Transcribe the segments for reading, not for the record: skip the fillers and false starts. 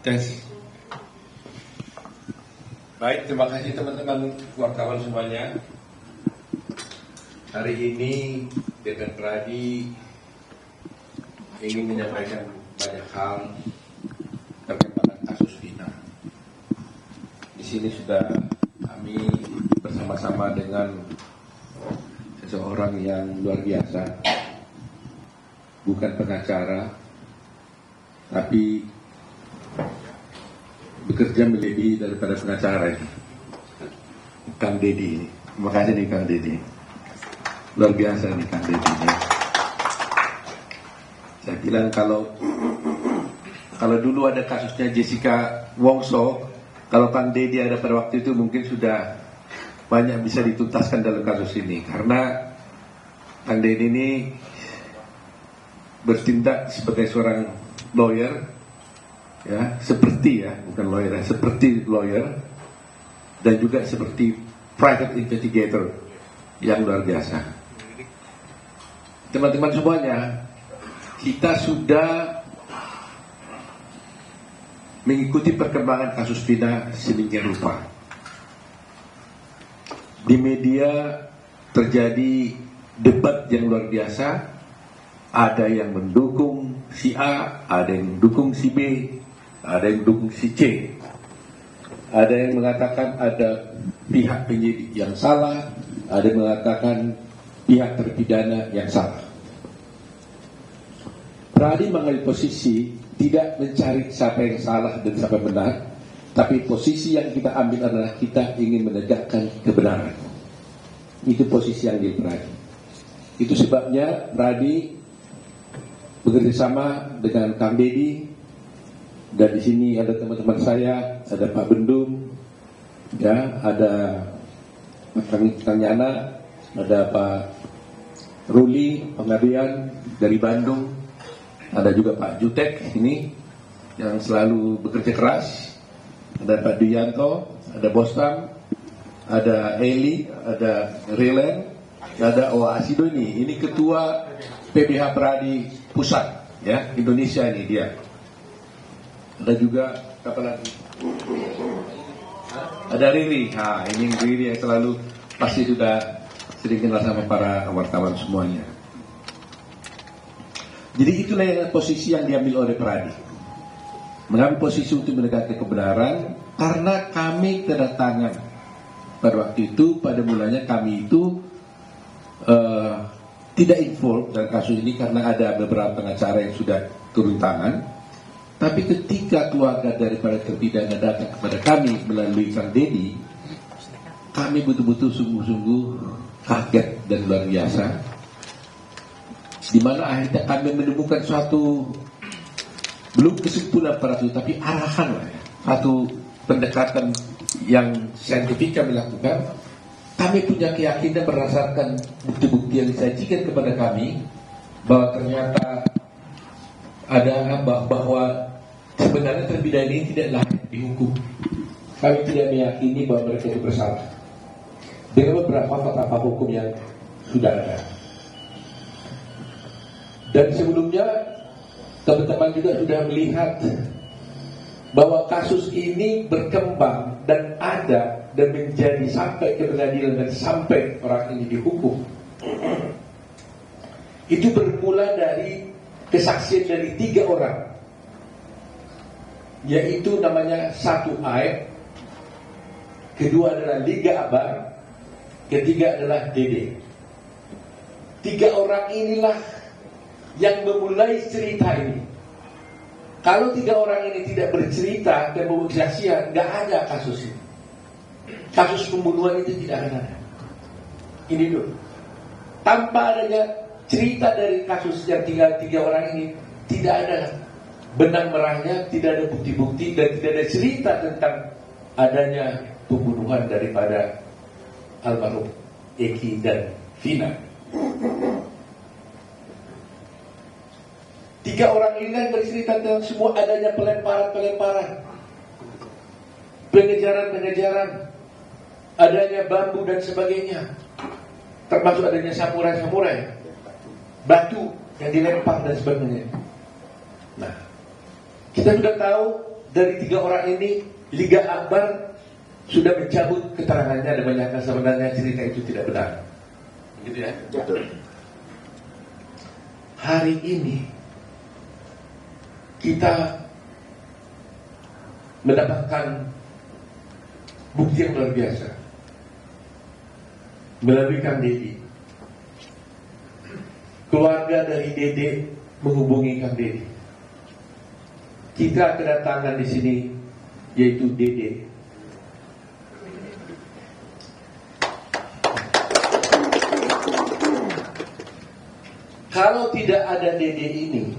Tes. Baik, terima kasih teman-teman wartawan semuanya. Hari ini dengan Pradi ingin menyampaikan banyak hal terkait kasus Vina. Di sini sudah kami bersama-sama dengan seseorang yang luar biasa, bukan pengacara, tapi bekerja melebihi daripada pengacara ini, Kang Deddy ini. Terima kasih nih Kang Deddy, luar biasa nih Kang Deddy ini. Saya bilang kalau dulu ada kasusnya Jessica Wongso, kalau Kang Deddy ada pada waktu itu mungkin sudah banyak bisa dituntaskan dalam kasus ini, karena Kang Deddy ini bertindak sebagai seorang lawyer, ya, bukan lawyer, seperti lawyer, dan juga seperti private investigator yang luar biasa. Teman-teman semuanya, kita sudah mengikuti perkembangan kasus Vina sedemikian rupa. Di media terjadi debat yang luar biasa. Ada yang mendukung si A, ada yang mendukung si B, ada yang mendukung si C. Ada yang mengatakan ada pihak penyidik yang salah, ada yang mengatakan pihak terpidana yang salah. Pradi mengambil posisi tidak mencari siapa yang salah dan siapa yang benar, tapi posisi yang kita ambil adalah kita ingin menegakkan kebenaran. Itu posisi yang di Pradi. Itu sebabnya Pradi bekerjasama dengan Kang Deddy, dan di sini ada teman-teman saya, ada Pak Bendung, ya, ada Kang Yana, ada Pak Ruli Pengabdian dari Bandung, ada juga Pak Jutek ini yang selalu bekerja keras, ada Pak Duyanto, ada Bostam, ada Eli, ada Rilen, ada Asido ini ketua PBH Pradi Pusat, ya, Indonesia ini dia. Ada juga apa lagi? Ada Riri. Ini Riri yang selalu pasti sudah sering kenal sama para wartawan semuanya. Jadi itulah yang posisi yang diambil oleh Pradi. Mengambil posisi untuk menegakkan kebenaran, karena kami kedatangan pada waktu itu, pada mulanya kami itu tidak involved dalam kasus ini karena ada beberapa pengacara yang sudah turun tangan. Tapi ketika keluarga daripada terpidana datang kepada kami melalui Kang Deddy, kami betul-betul sungguh-sungguh kaget dan luar biasa. Di mana akhirnya kami menemukan suatu, belum kesimpulan pada itu, tapi arahan lah ya, satu pendekatan yang saintifik kami lakukan. Kami punya keyakinan berdasarkan bukti-bukti yang disajikan kepada kami bahwa ternyata ada bahwa sebenarnya terpidana ini tidak layak dihukum. Kami tidak meyakini bahwa mereka itu bersalah dengan beberapa fakta hukum yang sudah ada. Dan sebelumnya teman-teman juga sudah melihat bahwa kasus ini berkembang dan ada dan menjadi sampai ke pengadilan dan sampai orang ini dihukum. Itu bermula dari kesaksian dari 3 orang, yaitu namanya satu Aib, kedua adalah Liga Abar, ketiga adalah Dede. 3 orang inilah yang memulai cerita ini. Kalau 3 orang ini tidak bercerita dan membuat kesaksian, nggak ada kasus ini. Kasus pembunuhan itu tidak akan ada. Ini dulu. Tanpa adanya cerita dari kasus yang tinggal 3 orang ini, tidak ada benang merahnya, tidak ada bukti-bukti, dan tidak ada cerita tentang adanya pembunuhan daripada almarhum Eki dan Vina. 3 orang ini kan bercerita tentang semua adanya pelemparan, pengejaran, adanya bambu dan sebagainya, termasuk adanya samurai, batu yang dilempar dan sebagainya. Nah, kita sudah tahu dari 3 orang ini Liga Akbar sudah mencabut keterangannya dan menyatakan sebenarnya cerita itu tidak benar. Gitu ya. Hari ini kita mendapatkan bukti yang luar biasa melalui Kang Deddy. Keluarga dari Dede menghubungi Kang Deddy. Kita kedatangan di sini yaitu Dede. Kalau tidak ada Dede ini,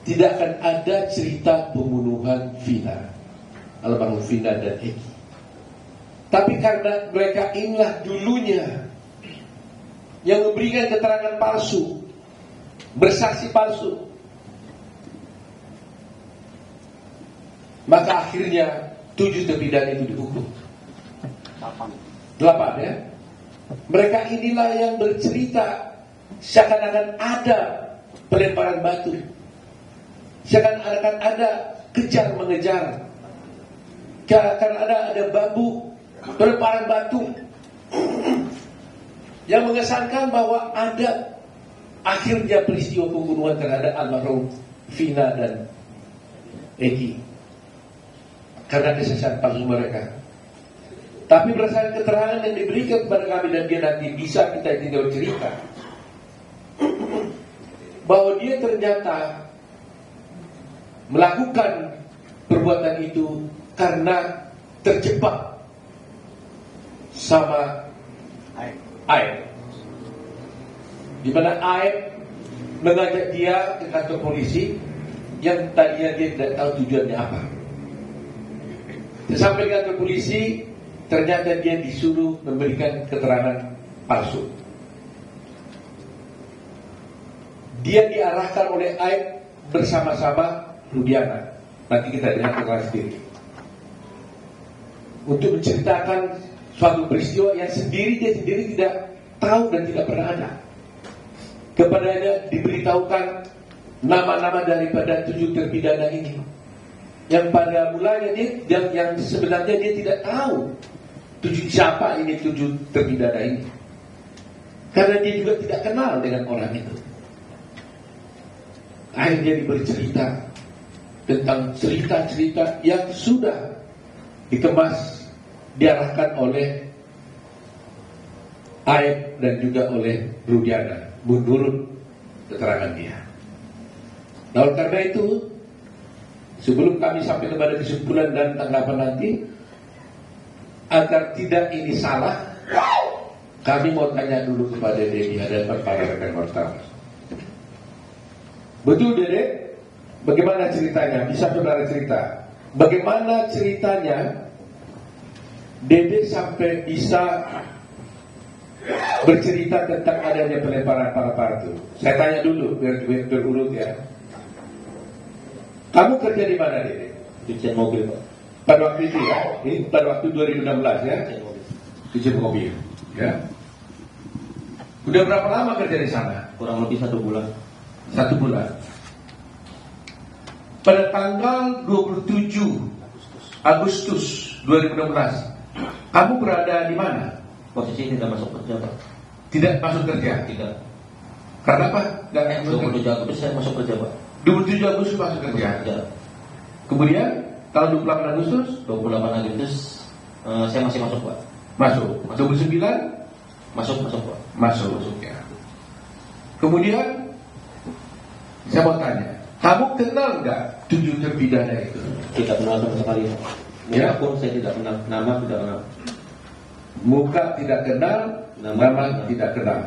tidak akan ada cerita pembunuhan Vina, almarhum Vina dan Eki. Tapi karena mereka inilah dulunya yang memberikan keterangan palsu, bersaksi palsu, maka akhirnya 7 terpidana itu dihukum. 8 ya. Mereka inilah yang bercerita seakan-akan ada pelemparan batu, seakan-akan ada kejar mengejar, seakan ada bambu, pelemparan batu, yang mengesankan bahwa ada akhirnya peristiwa pembunuhan terhadap almarhum Vina dan Eki karena kesaksian palsu mereka. Tapi berdasarkan keterangan yang diberikan kepada kami dan dia nanti bisa kita tinggal cerita bahwa dia ternyata melakukan perbuatan itu karena terjebak sama Aib. Di mana Aib mengajak dia ke kantor polisi yang tadinya dia tidak tahu tujuannya apa. Sampai ke kantor polisi, ternyata dia disuruh memberikan keterangan palsu. Dia diarahkan oleh Aib bersama-sama Rudiana. Nanti kita lihat keterangan sendiri. Untuk menceritakan suatu peristiwa yang dia sendiri tidak tahu dan tidak pernah ada. Kepadanya diberitahukan nama-nama daripada 7 terpidana ini, yang pada mulanya dia yang sebenarnya dia tidak tahu siapa ini 7 terpidana ini, karena dia juga tidak kenal dengan orang itu. Akhirnya dia bercerita tentang cerita-cerita yang sudah dikemas, diarahkan oleh Aib dan juga oleh Rudiana menurut keterangan dia. Nah, oleh karena itu, sebelum kami sampai kepada kesimpulan dan tanggapan nanti, agar tidak ini salah, kami mau tanya dulu kepada Dede di hadapan para rekan wartawan. Betul Dede? Bagaimana ceritanya? Bisa saudara cerita? Bagaimana ceritanya Dede sampai bisa bercerita tentang adanya pelemparan para itu? Saya tanya dulu biar berurut ya. Kamu kerja di mana Dede? Cucian mobil Pak. Pada waktu itu ya? Ini pada waktu 2016 ya? Cucian mobil. Ya. Udah berapa lama kerja di sana? Kurang lebih 1 bulan. 1 bulan. Pada tanggal 27 Agustus 2016, kamu berada di mana? Posisi tidak masuk kerja Pak. Tidak masuk kerja? Tidak. Karena apa? 27 Agustus saya masuk kerja Pak. 27 Agustus masuk kerja. Kemudian tanggal 28 Agustus? 28 Agustus saya masih masuk Pak. Masuk. 29? Masuk Pak. Masuk ya. Kemudian saya mau tanya, kamu kenal nggak 7 terpidana itu? Tidak kenal sama sekali Pak. Ya? Muka pun saya tidak kenal, nama tidak kenal. Muka tidak kenal, nama tidak kenal.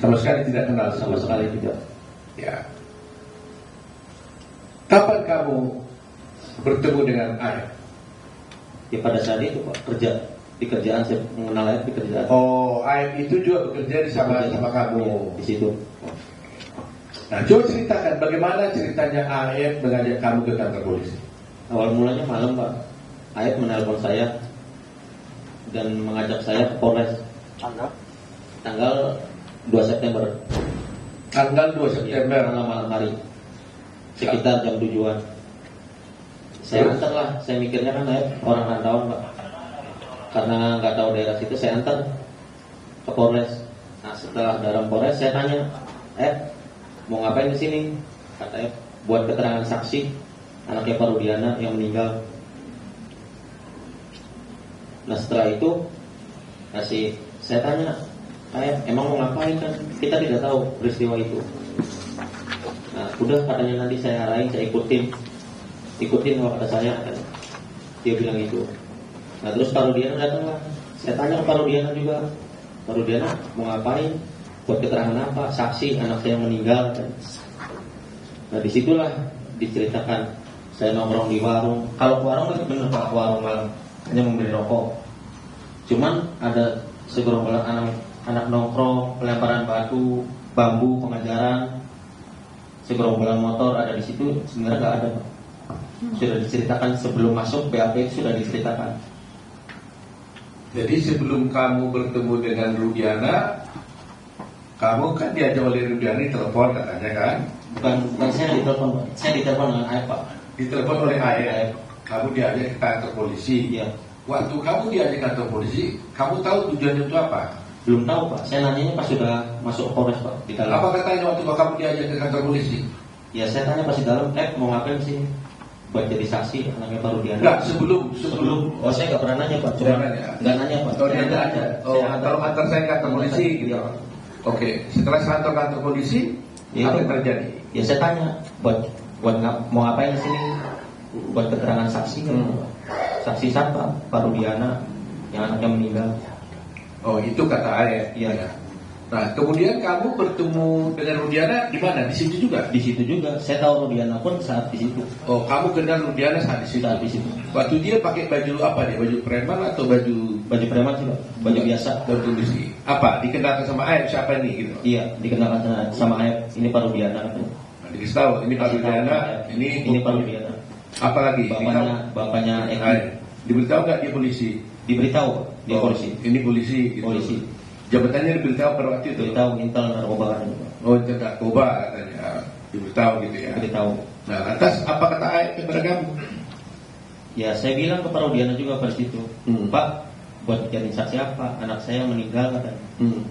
Sama sekali tidak kenal. Sama sekali tidak. Ya. Kapan kamu bertemu dengan Aib? Ya pada saat itu Pak, kerja di kerjaan, saya mengenal Aib di kerjaan. Oh, Aib itu juga bekerja sama kamu. Ya, di situ. Nah, coba ceritakan bagaimana ceritanya Aib mengajak kamu ke kantor polisi. Awal mulanya malam Pak, Aib menelpon saya dan mengajak saya ke Polres. Tanggal 2 September. Tanggal 2 September. Malam hari. Sekitar jam 7-an. Saya antar lah, saya mikirnya kan orang rantauan Pak. Karena nggak tahu daerah situ, saya antar ke Polres. Nah setelah dalam Polres saya tanya, mau ngapain di sini? Kata buat keterangan saksi anaknya Pak Rudiana yang meninggal. Nah setelah itu saya tanya, emang mau ngapain kan? Kita tidak tahu peristiwa itu. Nah udah katanya nanti saya arahin, saya ikutin kalau kata saya, dia bilang itu. Nah terus Pak Rudiana datang lah. Saya tanya ke Pak Rudiana juga, Pak Rudiana mau ngapain? Buat keterangan apa? Saksi anak saya meninggal kan? Nah disitulah diceritakan saya nongkrong di warung. Kalau warung kan bener Pak, warung malam hanya membeli rokok. Cuman ada segerombolan anak nongkrong, pelemparan batu, bambu, pengajaran, segerombolan motor ada di situ. Sebenarnya nggak ada Pak. Sudah diceritakan sebelum masuk BAP, sudah diceritakan. Jadi sebelum kamu bertemu dengan Rudiana, kamu kan diajak oleh Rudiana di telepon katanya kan? Bukan saya ditelepon, saya ditelepon dengan Aep Pak. Ditelepon oleh Aep. Kamu diajak ke kantor polisi. Iya. Waktu kamu diajak ke kantor polisi, kamu tahu tujuannya itu apa? Belum tahu Pak. Saya nanyanya pas sudah masuk Polres Pak di dalam. Apa katanya waktu kamu diajak ke kantor polisi? Ya saya tanya pas di dalam, mau ngapain sih? Buat jadi saksi anaknya Pak Rudiana. Enggak, sebelum. Oh saya nggak pernah nanya Pak. Cuma nggak nanya Pak. Oh dia nggak ada. Oh kalau kantor saya kantor polisi gitu. Iya. Oke, setelah kantor polisi, Ya, apa yang terjadi? Ya saya tanya, mau ngapain di sini? Buat keterangan saksi kan? Saksi siapa? Pak Rudiana yang anaknya meninggal. Oh itu kata Aep. Iya. Nah kemudian kamu bertemu dengan Rudiana di mana? Di situ juga? Di situ juga. Saya tahu Rudiana pun saat di situ. Oh kamu kenal Rudiana saat di situ? Saat di situ. Waktu dia pakai baju apa dia? Baju preman atau baju preman sih Pak? Baju biasa. Baju polisi. Apa? Dikenalkan sama Aep siapa ini gitu? Iya, dikenalkan sama Aep. Ini Pak Rudiana katanya. Nah, dikasih tahu ini Pak Rudiana, ini Pak Rudiana. Apa lagi? Bapaknya Aep. Diberitahu nggak dia polisi? Diberitahu Pak. Dia polisi. Ini polisi. Gitu. Polisi. Jabatannya diberitahu pada waktu itu. Diberitahu intel narkoba katanya. Oh, intel narkoba katanya. Diberitahu gitu ya. Diberitahu. Nah, lantas apa kata Aep kepada kamu? Ya, saya bilang ke Pak Rudiana juga pada situ. Pak, buat jadi saksi apa? Anak saya meninggal katanya.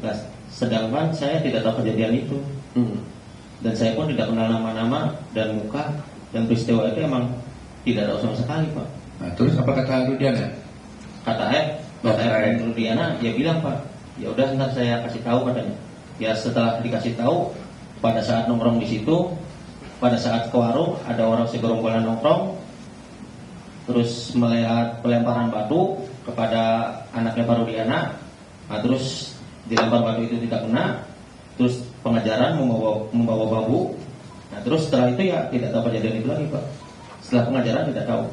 Nah, sedangkan saya tidak tahu kejadian itu. Dan saya pun tidak kenal nama-nama dan muka dan peristiwa itu emang tidak tahu sama sekali Pak. Nah, terus apa kata Rudiana? Kata Aep dan Rudiana, dia bilang Pak, ya udah ntar saya kasih tahu katanya. Ya setelah dikasih tahu, pada saat nongkrong di situ, pada saat ke warung ada orang segerombolan nongkrong, terus melihat pelemparan batu kepada anaknya Pak Rudiana. Nah, terus dilempar batu itu tidak kena, terus pengejaran membawa bambu. Nah, terus setelah itu ya tidak tahu kejadian itu lagi Pak. Setelah pengejaran tidak tahu.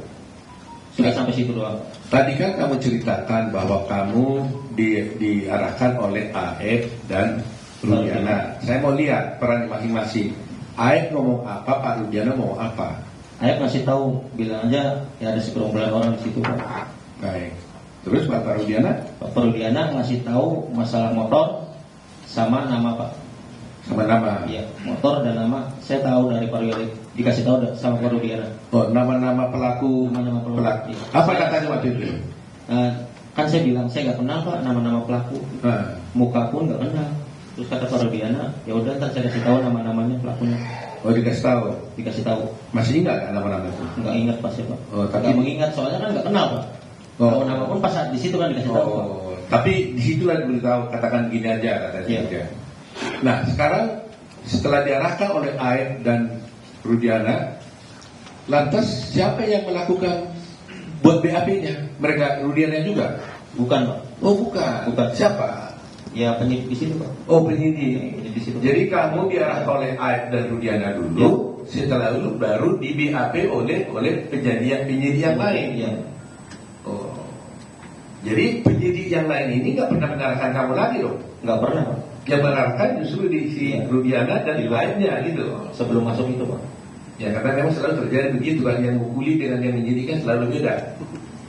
Sudah sampai situ doang. Tadi kan kamu ceritakan bahwa kamu diarahkan oleh Aep dan Rudiana. Saya mau lihat peran masing-masing. Aep ngomong apa, Pak Rudiana ngomong apa? Aep ngasih tahu, bilang aja ya ada segerombolan orang di situ Pak. Baik. Terus Pak Rudiana? Pak Rudiana ngasih tahu masalah motor sama nama Pak. Sama nama? Iya, motor dan nama. Saya tahu dari Pak Rudiana, dikasih tahu sama Pak Rudiana. Oh, nama-nama pelaku. Nama-nama pelaku. Iya. Apa katanya waktu itu? Kan saya bilang saya nggak kenal Pak nama-nama pelaku. Muka pun nggak kenal. Terus kata Pak Rudiana, ya udah ntar saya kasih tahu nama-namanya pelakunya. Oh, dikasih tahu. Dikasih tahu. Masih ingat kan nama-nama itu? Nggak ingat pas ya Pak. Oh, tapi nggak mengingat soalnya kan nggak kenal Pak. Kalau nama pun pas saat di situ kan dikasih tahu Pak. Tapi di situlah diberitahu, katakan gini aja katanya. Iya. Nah, sekarang setelah diarahkan oleh Aep dan Rudiana, lantas siapa yang melakukan buat BAP-nya? Mereka Rudiana juga? Bukan Pak. Oh, bukan. Siapa? Ya penyidik di situ Pak. Oh, penyidik. Di situ. Jadi kamu diarahkan oleh Aep dan Rudiana dulu, ya. Setelah itu baru di BAP oleh penyidik yang lain. Ya. Oh. Jadi penyidik yang lain ini nggak pernah mengarahkan kamu lagi dong? Nggak pernah Pak. Yang mengarahkan justru di si Rudiana dan lainnya gitu. Sebelum masuk itu Pak. Ya karena memang selalu terjadi begitu kan, yang mengukuli dengan yang menyidik kan selalu beda.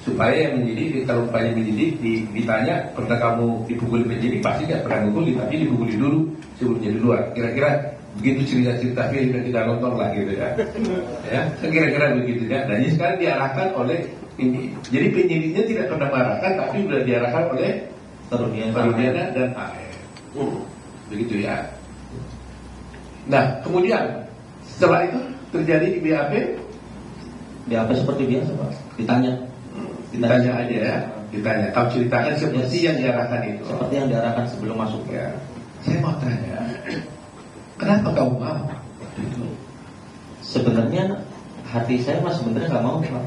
Supaya yang menyidik, kalau upaya menyidik ditanya pernah kamu dipukuli penyidik, pasti nggak pernah mengukuli, tapi dipukuli dulu sebelum jadi luar. Kira-kira begitu cerita-cerita film yang kita nonton lah gitu ya. Ya, kan kira-kira begitu ya. Dan ini sekarang diarahkan oleh ini. Jadi penyidiknya tidak pernah mengarahkan, tapi sudah diarahkan oleh Parudiana dan AR. Begitu ya. Nah, kemudian setelah itu terjadi di BAP. BAP seperti biasa Pak. Ditanya aja ya. Ditanya. Kamu ceritakan seperti yang diarahkan itu. Seperti yang diarahkan sebelum masuk ya. Saya mau tanya, kenapa kamu mau? Sebenarnya hati saya mas sebenarnya nggak mau Pak.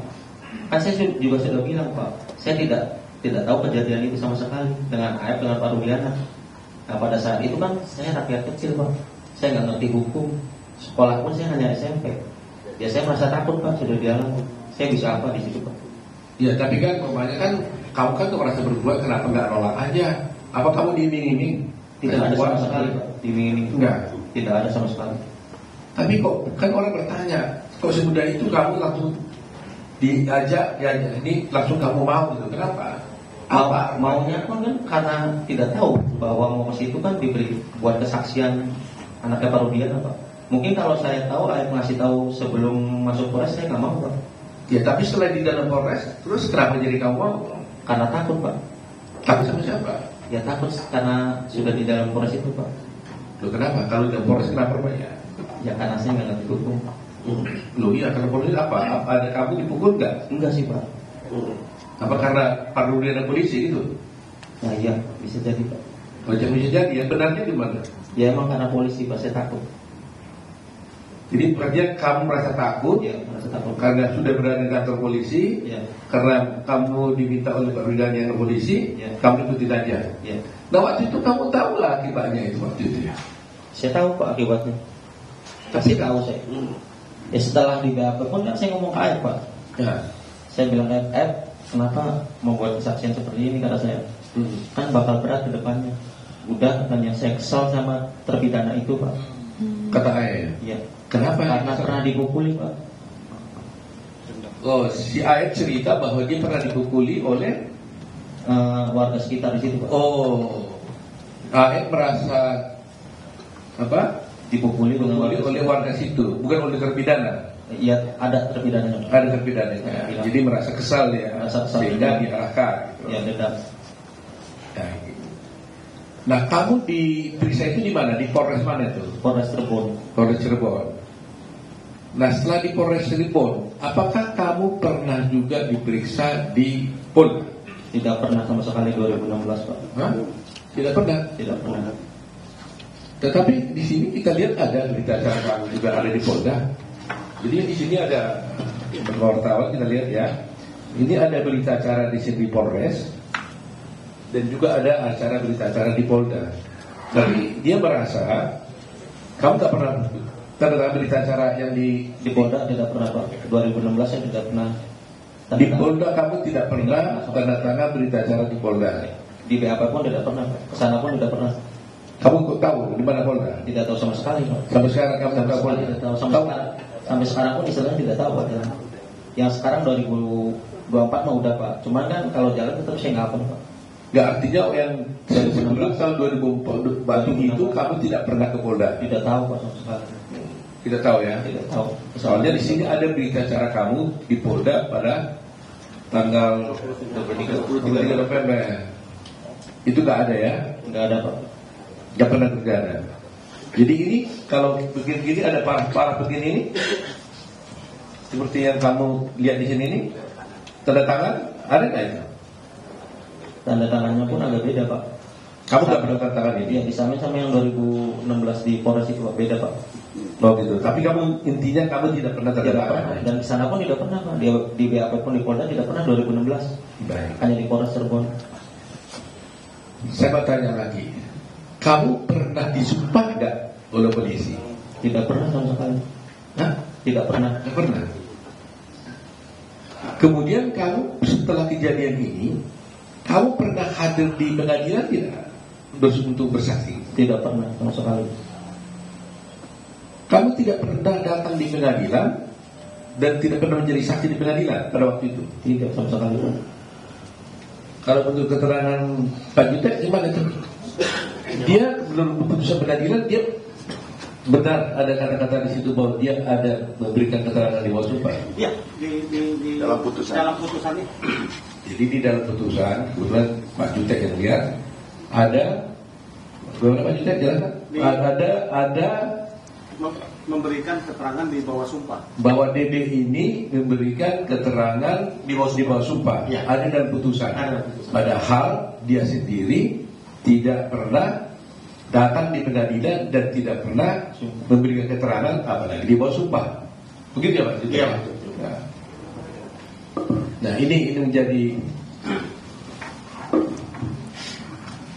Kan saya juga sudah bilang Pak, saya tidak tahu kejadian itu sama sekali dengan AF dengan Parudiana. Nah pada saat itu kan saya rakyat kecil Pak, saya nggak ngerti hukum, sekolah pun saya hanya SMP. Ya saya merasa takut Pak, sudah dialam. Saya bisa apa di situ Pak? Ya tapi kan umpamanya kan kamu kan merasa berbuat, kenapa nggak nolak aja? Apa kamu diiming-iming? Tidak ada sama sekali Pak, diiming-iming. Enggak. Tidak ada sama sekali. Tapi kok kan orang bertanya, kok semudah itu kamu langsung diajak ini langsung kamu mau gitu? Kenapa? Maunya pun kan karena tidak tahu bahwa mau ke situ kan diberi buat kesaksian anaknya Parudiana Pak. Mungkin kalau saya tahu, ayah ngasih tahu sebelum masuk Polres, saya nggak mau Pak. Ya tapi setelah di dalam Polres, terus kenapa jadi kamu mau? Karena takut Pak. Takut sama siapa? Ya takut karena sudah di dalam Polres itu Pak. Loh kenapa? Kalau di dalam Polres kenapa banyak? Ya karena saya nggak ngerti hukum. Loh iya, karena Polres apa? Ada kamu dipukul nggak? Enggak sih Pak. Apa karena Parudiana polisi itu? Nah iya, bisa jadi Pak. Macam bisa jadi, yang benarnya di mana? Ya emang karena polisi Pak, saya takut. Jadi berarti kamu merasa takut, Ya merasa takut. karena sudah berada di kantor polisi, Ya. karena kamu diminta oleh Parudiana yang polisi, Ya. kamu ikutin aja. Ya. Nah waktu itu kamu tahu lah akibatnya itu waktu itu ya? Saya tahu Pak akibatnya. Pasti tahu saya. Ya setelah di BAP pun kan saya ngomong ke Ayah Pak. Ya. Saya bilang kenapa membuat kesaksian seperti ini, kata saya. Kan bakal berat ke depannya. Udah katanya, saya kesal sama terpidana itu Pak. Kata ayah. Iya. Kenapa? Karena pernah dipukuli Pak. Oh, si ayah cerita bahwa dia pernah dipukuli oleh Warga sekitar di situ Pak. oh, ayah merasa apa? Dipukuli Oleh warga situ, bukan oleh terpidana. Iya, ada terpidananya Pak. Ada terpidananya. Ya. Jadi merasa kesal ya, Merasa kesal sehingga juga. diarahkan. Gitu. Ya beda. Ya, gitu. Nah, kamu diperiksa itu di mana? Di Polres mana itu? Polres Cirebon. Polres Cirebon. Nah, setelah di Polres Cirebon, apakah kamu pernah juga diperiksa di Polda? Tidak pernah sama sekali 2016 Pak. Hah? Tidak pernah. Tidak pernah. Tetapi di sini kita lihat ada berita acara kamu juga ada di Polda. Jadi di sini ada wartawan, kita lihat ya. Ini ada berita acara di sini di Polres dan juga ada acara berita acara di Polda. Tapi dia merasa kamu tak pernah tanda tangan berita acara yang di Polda tidak pernah Pak. 2016 saya tidak pernah. di Polda kamu tidak pernah tanda tangan berita acara di Polda. Di BAP pun tidak pernah Pak. Kesana pun tidak pernah. Kamu kok tahu di mana Polda? Tidak tahu sama sekali Pak. Sampai sekarang kamu Sampai tahu sekali Polda? tidak tahu sampai sekarang pun istilahnya tidak tahu Pak. Yang sekarang 2024 mah udah Pak. Cuman kan kalau jalan tetap saya nggak hafal Pak. Nggak, artinya yang sebelum tahun 2004 itu kamu tidak pernah ke Polda. Tidak tahu Pak sama sekali. Tidak tahu ya. Tidak tahu. Soalnya di sini ada berita acara kamu di Polda pada tanggal 23 November. Itu nggak ada ya? Nggak ada Pak. Nggak pernah terjadi. Jadi ini kalau begini ada parah-parah begini ini, seperti yang kamu lihat di sini ini, tanda tangan ada nggak itu? Tanda tangannya pun agak beda Pak. Kamu nggak pernah tanda tangan ini? Iya, disamain sama yang 2016 di Polres itu Pak. Beda Pak. Oh gitu. Tapi kamu intinya kamu tidak pernah tanda Tidak tangan. pernah. Dan di sana pun tidak pernah Pak. Di BAP pun di Polda tidak pernah 2016. Baik. Hanya di Polres Cirebon. Saya mau tanya lagi. Kamu pernah disumpah nggak oleh polisi? Tidak pernah sama sekali. Hah? Tidak pernah. Nggak pernah. Kemudian kamu setelah kejadian ini, kamu pernah hadir di pengadilan tidak? Untuk bersaksi? Tidak pernah sama sekali. Kamu tidak pernah datang di pengadilan dan tidak pernah menjadi saksi di pengadilan pada waktu itu? Tidak sama sekali. Kalau menurut keterangan Pak Jutek gimana itu? Dia belum keputusan pengadilan, dia Benar ada kata-kata di situ bahwa dia ada memberikan keterangan di bawah sumpah. Iya, di dalam putusan. Dalam putusan ini. Jadi di dalam putusan, kebetulan Pak Jutek yang lihat ada, bagaimana Pak Jutek jelaskan? Ada Memberikan keterangan di bawah sumpah. bahwa Dede ini memberikan keterangan di bawah sumpah. Ya. Ada dalam putusan. Ada dalam putusan. Padahal dia sendiri tidak pernah datang di pengadilan dan tidak pernah memberikan keterangan apalagi di bawah sumpah. Begitu ya Pak? Iya, betul. Nah ini menjadi,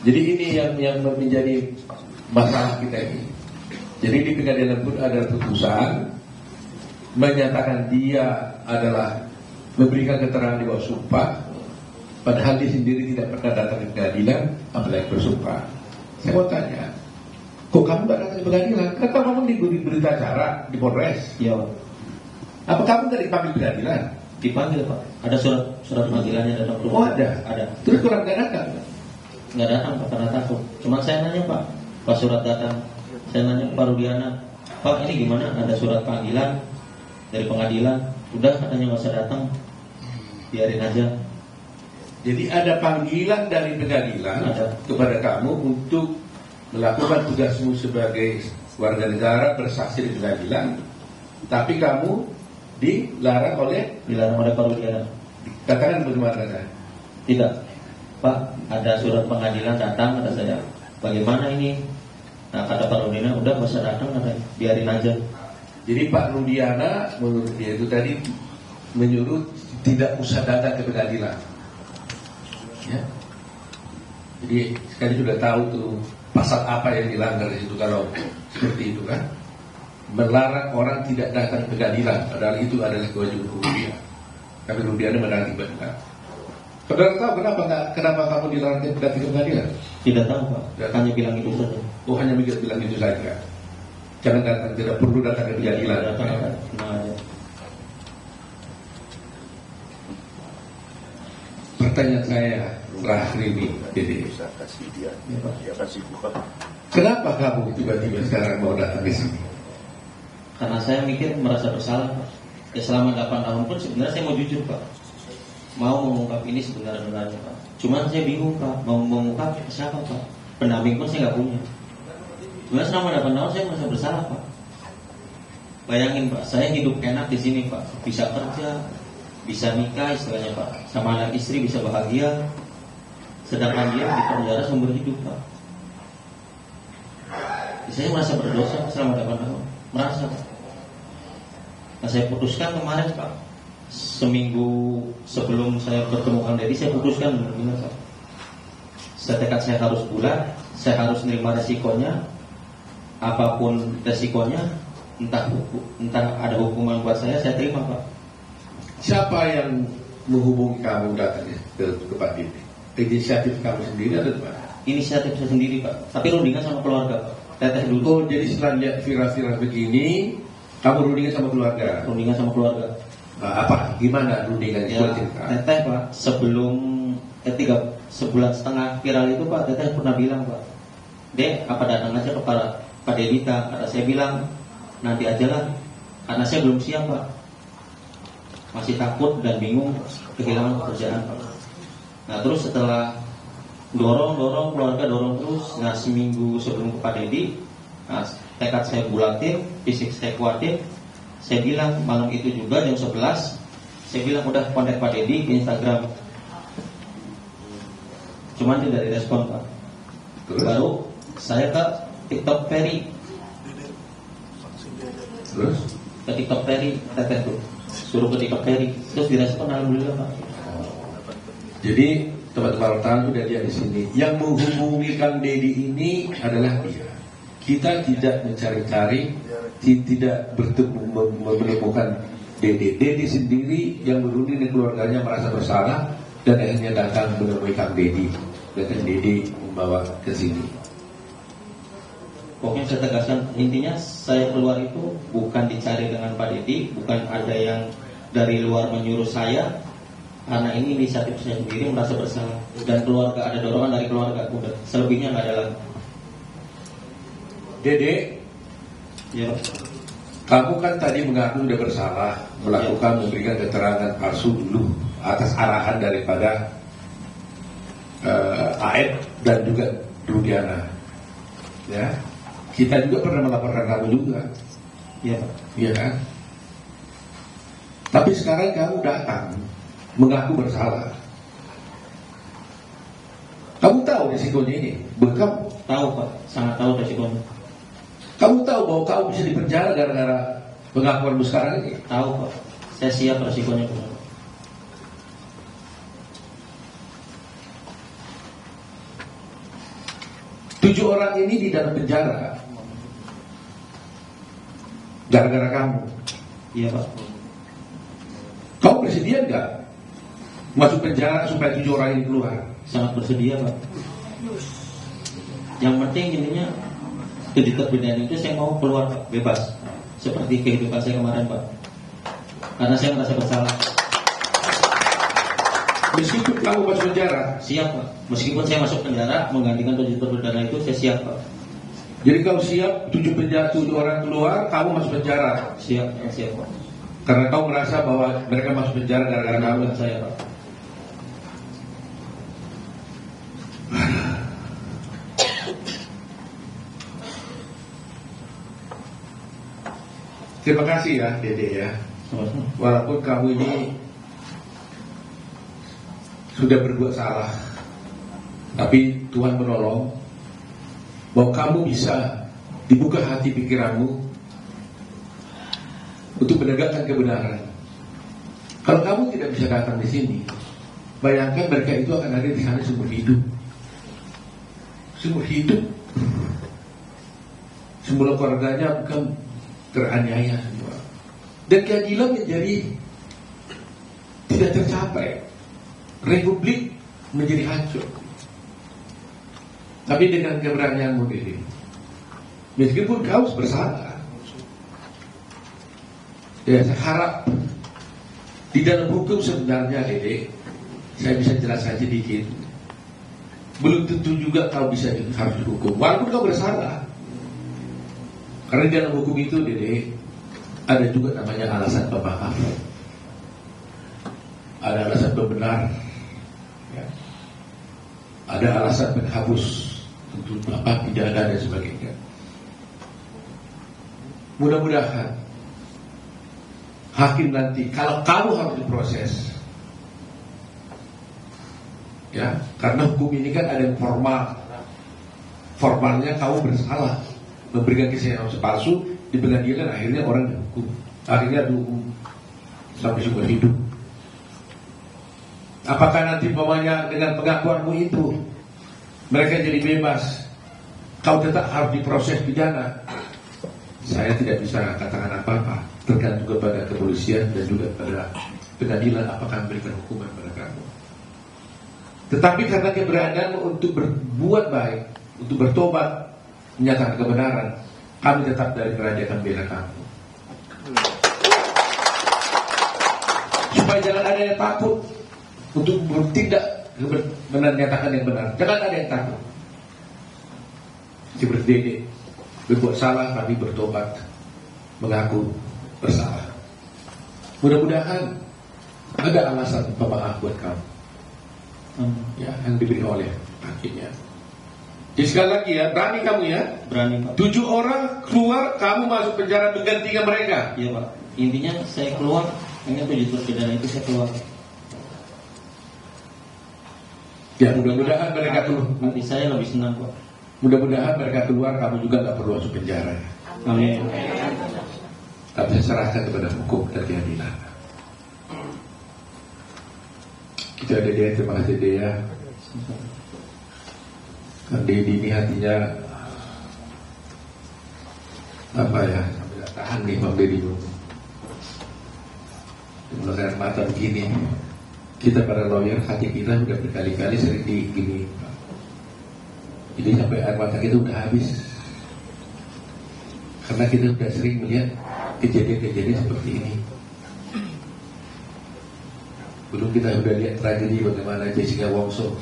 jadi ini yang menjadi masalah kita ini. Jadi di pengadilan pun ada putusan menyatakan dia adalah memberikan keterangan di bawah sumpah, padahal dia sendiri tidak pernah datang ke pengadilan, apalagi bersumpah. Saya mau tanya, kok kamu gak datang ke pengadilan? Kenapa kamu diberi berita acara di Polres? Iya, Apa kamu gak dipanggil pengadilan? dipanggil Pak. Ada surat panggilannya datang. Oh ada? Ada. Terus kurang gak datang? Nggak datang Pak karena takut. Cuma saya nanya Pak, pas surat datang, saya nanya ke Pak Rudiana, Pak ini gimana? Ada surat panggilan dari pengadilan, udah katanya nggak usah datang, biarin aja. Jadi ada panggilan dari pengadilan Ada. kepada kamu untuk melakukan tugasmu sebagai warga negara bersaksi di pengadilan, tapi kamu dilarang oleh, Dilarang oleh Pak Rudiana. katakan bagaimana saya? Tidak, Pak, ada surat pengadilan datang, kata saya. Bagaimana ini? Nah, kata Pak Rudiana, udah nggak usah datang, katanya, biarin aja. Jadi Pak Rudiana menurut dia itu tadi menyuruh tidak usah datang ke pengadilan. Ya. Jadi sekali sudah tahu tuh pasal apa yang dilanggar di situ kalau seperti itu kan, melarang orang tidak datang ke pengadilan, padahal itu adalah kewajiban hukum dia. Tapi Rudiana menang tiba-tiba. Saudara tahu kenapa kamu dilarang datang ke pengadilan? Tidak tahu Pak, hanya bilang itu saja. Oh hanya bilang itu saja. Jangan datang, tidak perlu datang ke pengadilan. Datang, tenang aja. Pertanyaan saya terakhir ini, jadi Bisa kasih dia kasih buka. kenapa kamu tiba-tiba sekarang mau datang di sini? Karena saya mikir merasa bersalah Pak. Ya selama 8 tahun pun sebenarnya saya mau jujur Pak, mau mengungkap ini sebenarnya Pak. Cuman saya bingung Pak, mau mengungkap ke siapa Pak? Pendamping pun saya nggak punya. Sebenarnya selama 8 tahun saya merasa bersalah Pak. Bayangin Pak, saya hidup enak di sini Pak, bisa kerja, bisa nikah istilahnya Pak, sama anak istri bisa bahagia, sedangkan dia di penjara seumur hidup Pak. Saya merasa berdosa selama 8 tahun, merasa Pak. Nah saya putuskan kemarin Pak, seminggu sebelum saya bertemu Kang Deddy, saya putuskan benar-benar Pak, setekad saya harus bulat, saya harus menerima resikonya, apapun resikonya, entah ada hukuman buat saya terima Pak. Siapa yang menghubungi kamu datang ke Pak Deddy? Inisiatif kamu sendiri atau gimana? Inisiatif saya sendiri Pak, tapi rundingan sama keluarga Pak. Teteh dulu. Oh jadi setelah lihat viral-viral begini, kamu rundingan sama keluarga? Rundingan sama keluarga. Nah, apa? Gimana rundingan itu? Ya, Teteh Pak, sebelum sebulan setengah viral itu Pak, Teteh pernah bilang Pak, Dek, apa datang aja ke Pak Deddy? Kata saya bilang, nanti aja lah, karena saya belum siap Pak, masih takut dan bingung kehilangan pekerjaan Pak. Nah terus setelah dorong keluarga dorong terus, nah seminggu sebelum ke Pak Deddy, nah, tekad saya bulatin, fisik saya kuatin, saya bilang malam itu juga jam 11, saya bilang udah kontak Pak Deddy di Instagram, cuman tidak direspon Pak. Baru saya ke TikTok Ferry, Terus? ke TikTok Ferry, Teteh tuh suruh ke TikTok Ferry, terus direspon alhamdulillah Pak. Jadi teman-teman wartawan sudah lihat di sini. Yang menghubungi Kang Deddy ini adalah dia. Kita tidak mencari-cari, tidak menemukan Deddy. Deddy sendiri yang berunding dengan keluarganya merasa bersalah dan akhirnya datang menemui Kang Deddy. Dan Kang Deddy membawa ke sini. Pokoknya saya tegaskan, intinya saya keluar itu bukan dicari dengan Pak Deddy, bukan ada yang dari luar menyuruh saya, karena ini inisiatif saya sendiri merasa bersalah, dan keluarga ada dorongan dari keluarga, udah selebihnya nggak ada lagi. Dede, Ya. Kamu kan tadi mengaku sudah bersalah melakukan memberikan keterangan palsu dulu atas arahan daripada AF dan juga Rudiana. Ya, kita juga pernah melaporkan kamu juga. Ya. Iya kan? Tapi sekarang kamu datang mengaku bersalah. Kamu tahu risikonya ini? Kamu Tahu Pak, sangat tahu resikonya. kamu tahu bahwa kamu bisa dipenjara gara-gara pengakuanmu sekarang ini? Tahu Pak, saya siap resikonya Pak. 7 orang ini di dalam penjara gara-gara kamu. Iya Pak. Kamu bersedia nggak masuk penjara supaya 7 orang ini keluar? Sangat bersedia Pak. Yang penting intinya tujuh perbedaan itu saya mau keluar Pak, bebas. Seperti kehidupan saya kemarin Pak. Karena saya merasa bersalah. Meskipun kamu masuk penjara, Siap Pak. Meskipun saya masuk penjara menggantikan tujuh perdana itu saya siap Pak. jadi kau siap 7 orang keluar, kamu masuk penjara Siap Pak. karena kau merasa bahwa mereka masuk penjara gara-gara kamu. Bukan saya Pak. Terima kasih ya Dede ya. Sama-sama. Walaupun kamu ini sudah berbuat salah, tapi Tuhan menolong bahwa kamu bisa dibuka hati pikiranmu untuk menegakkan kebenaran. Kalau kamu tidak bisa datang di sini, bayangkan mereka itu akan ada di sana seumur hidup. Seumur hidup. Semula keluarganya bukan teraniaya semua. Dan keadilan menjadi tidak tercapai. Republik menjadi hancur. Tapi dengan keberanianmu ini, meskipun kau bersalah, ya saya harap di dalam hukum sebenarnya Dede, saya bisa jelaskan sedikit. Belum tentu juga kau bisa harus dihukum, walaupun kau bersalah. Karena di dalam hukum itu Dede, ada juga namanya alasan pemaaf, ada alasan pembenar, ya. Ada alasan penghapus untuk pidana dan sebagainya. Mudah-mudahan hakim nanti, kalau kamu harus diproses, ya, karena hukum ini kan ada yang formal. Formalnya kamu bersalah memberikan kesaksian palsu di pengadilan, akhirnya orang dihukum, akhirnya dihukum sampai seumur hidup. Apakah nanti umpamanya dengan pengakuanmu itu mereka jadi bebas, kau tetap harus diproses pidana? Saya tidak bisa katakan apa-apa, tergantung kepada kepolisian dan juga pada pengadilan apakah memberikan hukuman pada kamu. Tetapi karena keberanianmu untuk berbuat baik, untuk bertobat, menyatakan kebenaran, kami tetap dari kerajaan akan bela kamu. Supaya jangan ada yang takut untuk bertindak menyatakan yang benar. Jangan ada yang takut. Seperti Dede, berbuat salah tapi bertobat, mengaku bersalah. Mudah-mudahan ada alasan pemaaf buat kamu, ya, yang diberi oleh hakimnya. Jadi sekali lagi ya, berani kamu ya. Berani Pak. 7 orang keluar, kamu masuk penjara menggantikan mereka. Iya Pak. Intinya saya keluar, hanya tujuh perdana itu saya keluar. Ya, mudah-mudahan mereka keluar. Nanti saya lebih senang Pak. Mudah-mudahan mereka keluar, kamu juga nggak perlu masuk penjara. Amin. Tapi saya serahkan kepada hukum dan keadilan. Kita ada dia, terima kasih dia. Kan Dedi ini hatinya apa ya, sampai gak tahan nih Bang Dedi dulu. Menggunakan mata begini. Kita para lawyer, hati kita sudah berkali-kali sering digini. Jadi sampai air mata kita udah habis. Karena kita sudah sering melihat kejadian-kejadian seperti ini. Belum kita sudah lihat tragedi bagaimana Jessica Wongso,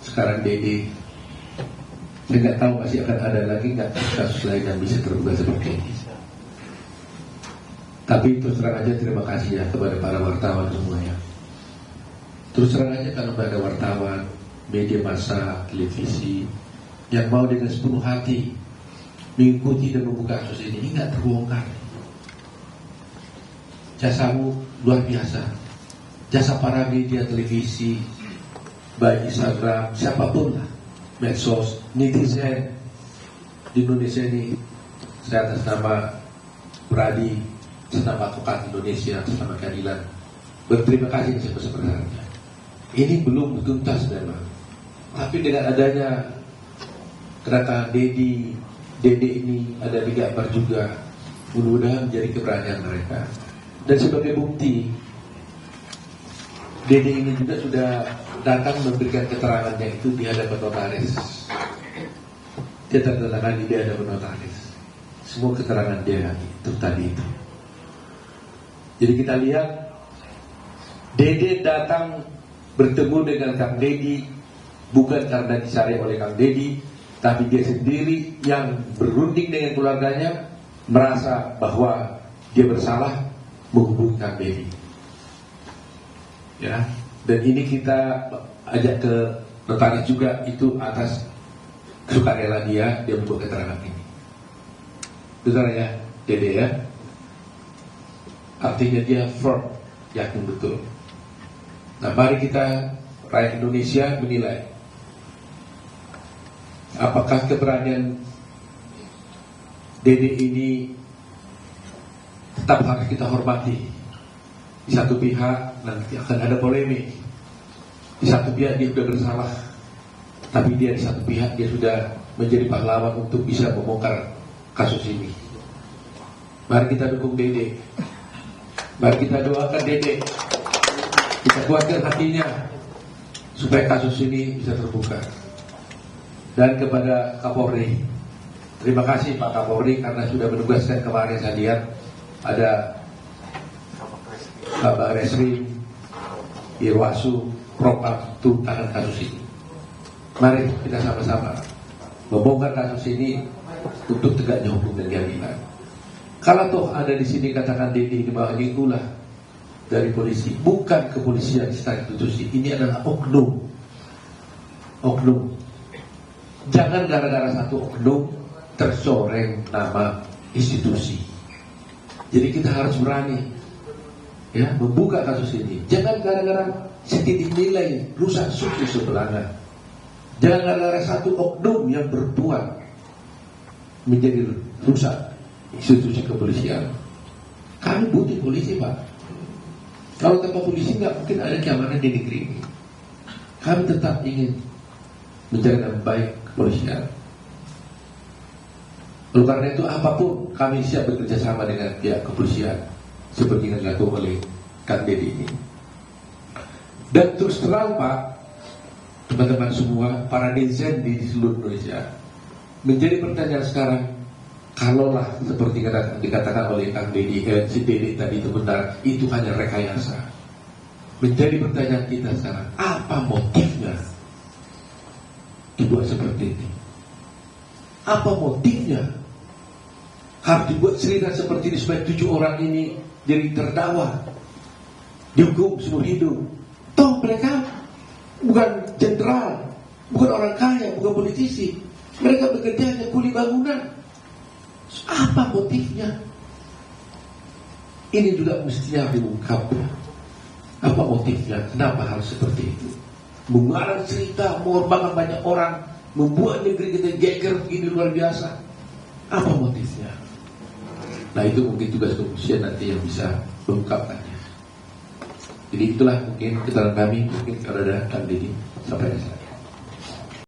sekarang Dedi. Saya nggak tahu masih akan ada lagi nggak kasus lain yang bisa terbuka seperti ini. Tapi terus terang aja terima kasih ya kepada para wartawan semuanya. Terus terang aja kalau ada wartawan, media massa, televisi yang mau dengan sepenuh hati mengikuti dan membuka kasus ini nggak terbongkar. Jasamu luar biasa. Jasa para media televisi, baik Instagram, siapapun lah, medsos, netizen di Indonesia ini. Saya atas nama Pradi, atas nama Advokat Indonesia, atas nama keadilan, berterima kasih sebesar-besarnya. Ini belum tuntas memang, tapi dengan adanya kedatangan Dede ini ada di gambar juga, mudah-mudahan menjadi keberanian mereka. Dan sebagai bukti, Dede ini juga sudah datang memberikan keterangannya itu di hadapan notaris. Dia tertandatangani di hadapan notaris. Semua keterangan dia itu tadi itu. Jadi kita lihat Dede datang bertemu dengan Kang Dedi bukan karena disari oleh Kang Dedi, tapi dia sendiri yang berunding dengan keluarganya, merasa bahwa dia bersalah, menghubungi Kang Dedi. Ya, dan ini kita ajak ke notaris juga itu atas sukarela dia membuat keterangan ini. Betul ya, Dede ya. Artinya dia fraud, yakin betul. Nah, mari kita rakyat Indonesia menilai apakah keberanian Dede ini tetap harus kita hormati. Di satu pihak nanti akan ada polemik, di satu pihak dia sudah bersalah, tapi dia di satu pihak dia sudah menjadi pahlawan untuk bisa membongkar kasus ini. Mari kita dukung Dede, mari kita doakan Dede, kita kuatkan hatinya supaya kasus ini bisa terbuka. Dan kepada Kapolri, terima kasih Pak Kapolri karena sudah menugaskan kemarin saya lihat ada Bapak Resri, Irwasu, Propam tuntakan kasus ini. Mari kita sama-sama membongkar kasus ini untuk tegaknya hukum dan keadilan. Kalau toh ada di sini katakan Dede di bawah itulah dari polisi, bukan kepolisian secara institusi. Ini adalah oknum. Oknum. Jangan gara-gara satu oknum tercoreng nama institusi. Jadi kita harus berani ya membuka kasus ini. Jangan gara-gara setitik nilai rusak sukses sebelahnya. Jangan gara-gara satu oknum yang berbuat menjadi rusak institusi kepolisian. Kami butuh polisi Pak. Kalau tanpa polisi nggak mungkin ada keamanan di negeri ini. Kami tetap ingin menjaga baik kepolisian. Oleh karena itu apapun kami siap bekerja sama dengan pihak kepolisian seperti yang dilakukan oleh Kang Dedi ini. Dan terus terang Pak, teman-teman semua, para netizen di seluruh Indonesia, menjadi pertanyaan sekarang, kalaulah seperti dikatakan oleh Kang Dedi, si Dedi tadi itu benar, itu hanya rekayasa. Menjadi pertanyaan kita sekarang, apa motifnya dibuat seperti ini? Apa motifnya harus dibuat cerita seperti ini supaya 7 orang ini jadi terdakwa, dihukum seumur hidup? Toh mereka bukan jenderal, bukan orang kaya, bukan politisi. Mereka bekerja hanya kuli bangunan. Apa motifnya? Ini juga mestinya diungkap. Apa motifnya? Kenapa harus seperti itu? Mengarang cerita, mengorbankan banyak orang, membuat negeri kita geger begini luar biasa. Apa motifnya? Nah itu mungkin tugas kepolisian nanti yang bisa mengungkapkannya. Jadi itulah mungkin keterangan kami, mungkin kalau ada Kang Dedi sampai di sana.